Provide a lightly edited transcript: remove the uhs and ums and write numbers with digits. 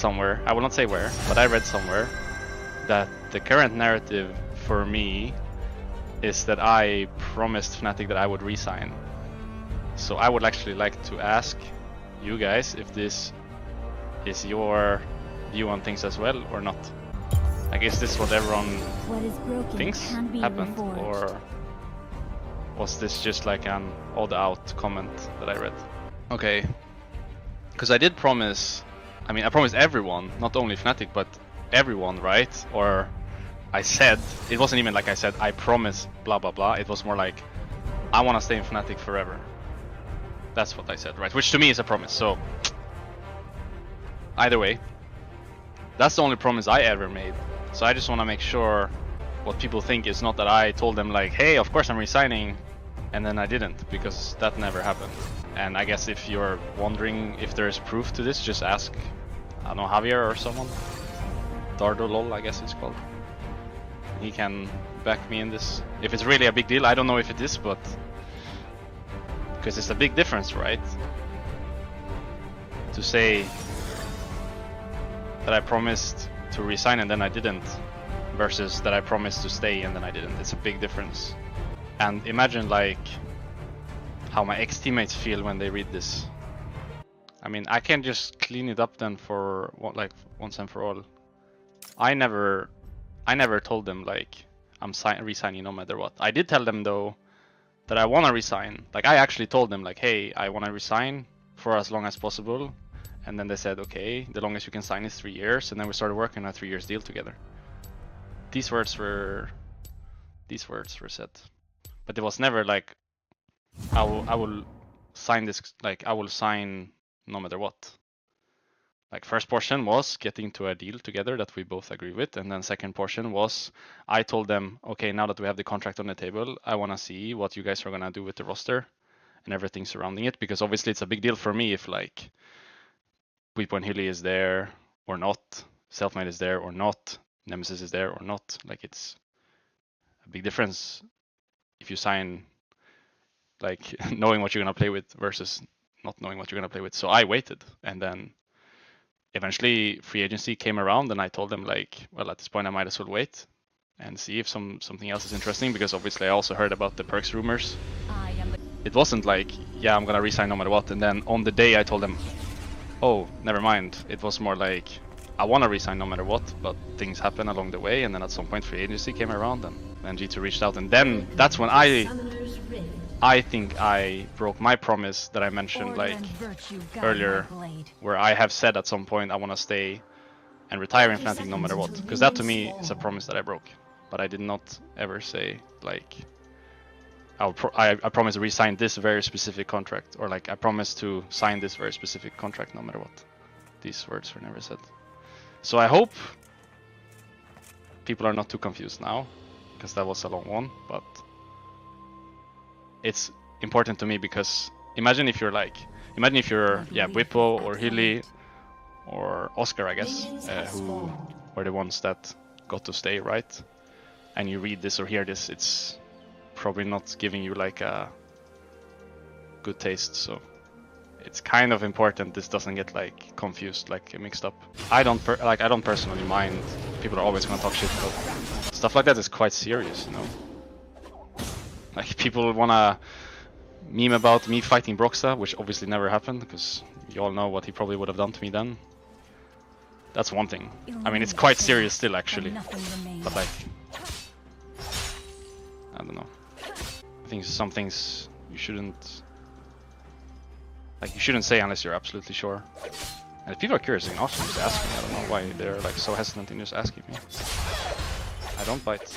somewhere, I will not say where, but I read somewhere that the current narrative for me is that I promised Fnatic that I would resign. So I would actually like to ask you guys if this is your view on things as well or not. I guess this is what everyone thinks happened, or was this just like an odd out comment that I read? Okay, because I did promise, I mean I promised everyone, not only Fnatic but everyone, right? Or I said, it wasn't even like I said I promise blah blah blah, it was more like I want to stay in Fnatic forever. That's what I said, right? Which to me is a promise, so either way, that's the only promise I ever made. So I just want to make sure what people think is not that I told them like, hey, of course I'm resigning, and then I didn't, because that never happened. And I guess if you're wondering if there's proof to this, just ask, I don't know, Javier or someone. Dardolol, I guess it's called. He can back me in this. If it's really a big deal, I don't know if it is, but because it's a big difference, right? To say that I promised to resign and then I didn't, versus that I promised to stay and then I didn't. It's a big difference. And imagine like how my ex-teammates feel when they read this. I mean, I can't just clean it up then for like once and for all. I never told them like I'm resigning no matter what. I did tell them though that I want to resign. Like I actually told them like, hey, I want to resign for as long as possible. And then they said, okay, the longest you can sign is 3 years. And then we started working on a 3 years deal together. These words were said, but it was never like I will sign this, like I will sign no matter what. Like first portion was getting to a deal together that we both agree with, and then second portion was I told them, okay, now that we have the contract on the table, I want to see what you guys are gonna do with the roster and everything surrounding it, because obviously it's a big deal for me if like Weepo and Hilly is there or not, Selfmade is there or not, Nemesis is there or not. Like it's a big difference if you sign like knowing what you're gonna play with versus not knowing what you're gonna play with. So I waited, and then eventually free agency came around, and I told them like, well, at this point I might as well wait and see if something else is interesting, because obviously I also heard about the perks rumors. It wasn't like, yeah, I'm gonna resign no matter what, and then on the day I told them, oh, never mind. It was more like, I want to resign no matter what, but things happen along the way, and then at some point free agency came around, and then G2 reached out, and then that's when I think I broke my promise that I mentioned like earlier, where I have said at some point I want to stay and retire in Fnatic no matter what, because that to me is a promise that I broke. But I did not ever say like I promise to resign this very specific contract, or like I promise to sign this very specific contract no matter what. These words were never said. So I hope people are not too confused now, because that was a long one, but it's important to me because imagine if you're yeah, Whippo or Hilly or Oscar, I guess, who were the ones that got to stay, right? And you read this or hear this, it's probably not giving you like a good taste, so it's kind of important this doesn't get like confused, like mixed up. I don't personally mind. People are always gonna talk shit, but stuff like that is quite serious, you know. Like people wanna meme about me fighting Broxah, which obviously never happened, because you all know what he probably would have done to me then. That's one thing. I mean, it's quite serious still, actually. But like, I don't know. I think some things you shouldn't say unless you're absolutely sure. And if people are curious, they can also just ask me. I don't know why they're like so hesitant in just asking me. I don't bite.